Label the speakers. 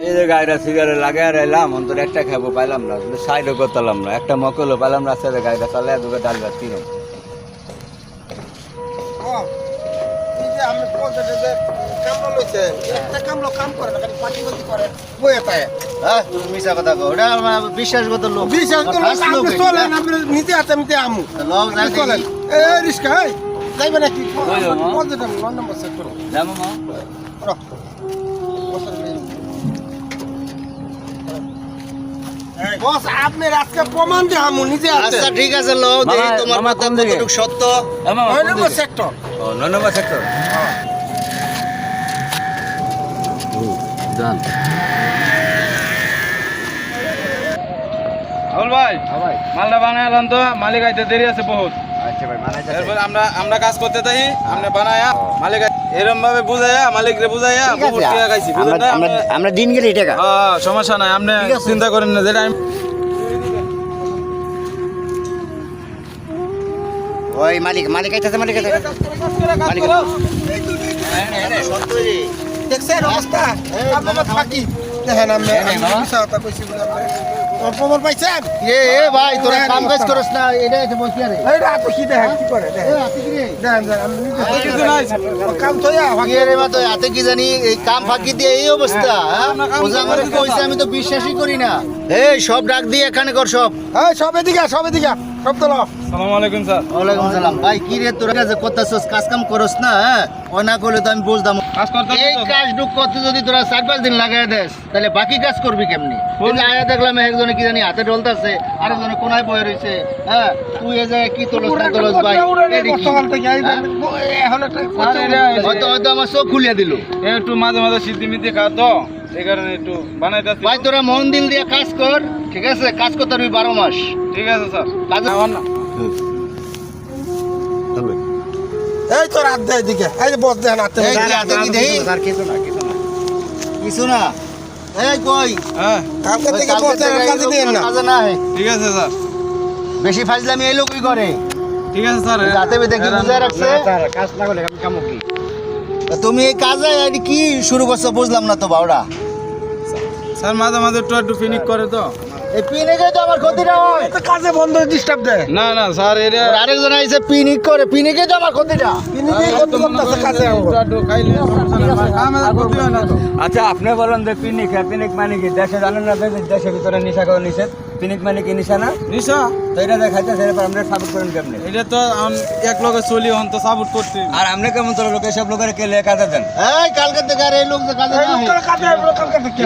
Speaker 1: এই যে গাড়িটা সিগারে লাগাই আর এলাম অন্তর একটা খাবো পাইলাম না, সাইডও করতাম না, একটা মকলও পাইলাম না, রাস্তায় গাড়িটা চালাই দুটো ডাল ভাত কিনো।
Speaker 2: বিশ্বাসগত লোক
Speaker 3: নিজে হাতে আমি আমু রিস্কা যাইবে নাকি
Speaker 1: যাবো মা
Speaker 3: বস আপনার আজকে প্রমাণ দিয়ে আমু নিজে হাতে।
Speaker 2: আচ্ছা ঠিক আছে লো দেখি
Speaker 1: মামা,
Speaker 2: তোমার
Speaker 1: মামা
Speaker 2: কথা
Speaker 1: কোন দিকে?
Speaker 2: কতটুকু সত্য।
Speaker 3: নয় নম্বর সেক্টর।
Speaker 1: ও 9 নম্বর সেক্টর যান।
Speaker 4: আবুল ভাই
Speaker 1: ভাই
Speaker 4: মালটা বানাইলাম তো, মালিক আইতে দেরি আছে বহুত।
Speaker 1: আচ্ছা ভাই মানাইতে
Speaker 4: এরপর আমরা কাজ করতে থাকি, আপনি বানায়া মালিক এরকম ভাবে বুঝাইয়া মালিকরে বুঝাইয়া বহুত টাকা খাইছি, বুঝলেন না?
Speaker 1: আমরা দিন গেলে টাকা
Speaker 4: হ্যাঁ সমস্যা নাই, আপনি চিন্তা করেন না, যেটা আমি
Speaker 1: ওই মালিক আইতাছে মালিক
Speaker 2: সত্যি
Speaker 3: দেখছেন অবস্থা আপনার ফাঁকি দেখেন আমি মিশা কথা কইছি বলে আপনি প্রমাণ পাইছেন।
Speaker 2: এ ভাই তোরা কাম কাজ করছ না, এটা এসে বসি আরে
Speaker 3: এই রাত কি দেখেন কি করে দেখেন
Speaker 2: হাতে কি রে
Speaker 3: দেখেন আমি নিজে
Speaker 4: কিছু নাই।
Speaker 3: কাম তো
Speaker 2: কি রে মা তো হাতে কি জানি এই কাম ফাঁকি দিয়ে এই অবস্থা। ওজা করে কইছে আমি তো বিশ্বাসই করি না। এই সব ডাক দিয়ে এখানে কর সব।
Speaker 3: এই সব এদিকে সব তো লো
Speaker 4: আসসালামু আলাইকুম স্যার।
Speaker 2: ওয়ালাইকুম সালাম। ভাই কি রে তোরা কাছে করতেছস, কাজ কাম করস না? হ্যাঁ ও না করলে তো আমি বুঝতাম।
Speaker 4: কাজ করতে
Speaker 2: এই কাজটুক করতে যদি তোরা 4-5 দিন লাগাই দেস তাহলে বাকি কাজ করবি কেমনি? এই যে আয়া দেখলাম একজনে কি জানি হাতে ডলতাছে, আরেকজনে কোনায় বয়ে রইছে। হ্যাঁ তুই এ জায়গায় কি তোলস না তোলস ভাই? এডি কি?
Speaker 3: গতকাল থেকে এখন একটা
Speaker 2: হয়তো আমার চোখ খুলিয়ে দিল।
Speaker 4: একটু মাঝে মাঝে সিদ্ধি মিদ্ধি খাও তো, এই কারণে একটু বানাইতে।
Speaker 2: ভাই তোরা মন দিল দিয়ে কাজ কর, ঠিক আছে? কাজ করতে পারবি 12 মাস।
Speaker 4: ঠিক আছে স্যার।
Speaker 2: কাজে
Speaker 4: না
Speaker 3: এই তো রাত দেয় এদিকে এই যে বস দেখেন হাতে
Speaker 2: এই যে হাতে কি দেই? কিছু না। এই কই?
Speaker 4: হ্যাঁ
Speaker 3: কালকে থেকে বস দেখেন কাজে দিয়েন না
Speaker 2: কাজে না হয়।
Speaker 4: ঠিক আছে স্যার,
Speaker 2: বেশি ফাজলামি এই লোকই করে।
Speaker 4: ঠিক আছে স্যার।
Speaker 2: যাতে দেখি বুঝায় রাখছে।
Speaker 1: কাজ না করলে আমি কামো কি?
Speaker 2: তা তুমি এই কাজে আইডি কি শুরু করছো বুঝলাম না তো বাউড়া।
Speaker 4: স্যার মাঝে মাঝে একটু ফিনিক করে তো।
Speaker 2: এই পিনিকে তো আমার ক্ষতি না হয়।
Speaker 3: তো কাজে বন্ধ ডিস্টার্ব দেয়
Speaker 4: না না স্যার, এটা
Speaker 2: আর আরেকজন আইছে পিনিক করে, পিনিকে তো আমার ক্ষতিটা।
Speaker 3: তিনি কি করতে করতেছে কাজে আমগো
Speaker 4: একটু খাইলে সমস্যা নাই, আমার ক্ষতি হয় না তো।
Speaker 1: আচ্ছা আপনি বলেন যে পিনিক মানে কি দেশে জানেন না যে দেশের ভিতরে নিশা খাওয়া নিষেধ? পিনিক মানে কি নিশা না?
Speaker 4: নিশা
Speaker 1: তো এটা দেখাইতেছে, এরপর আমরা সাপোর্ট করেন কেমনি?
Speaker 4: এটা তো এক লগে চলি হন তো সাপোর্ট করতে।
Speaker 1: আর আপনি কেমন তোর লোক এসব লোকের কে লেখা দেন?
Speaker 2: এই কালকে থেকে আর এই লোক যে কাজে না হয়।
Speaker 3: কাজে কালকে থেকে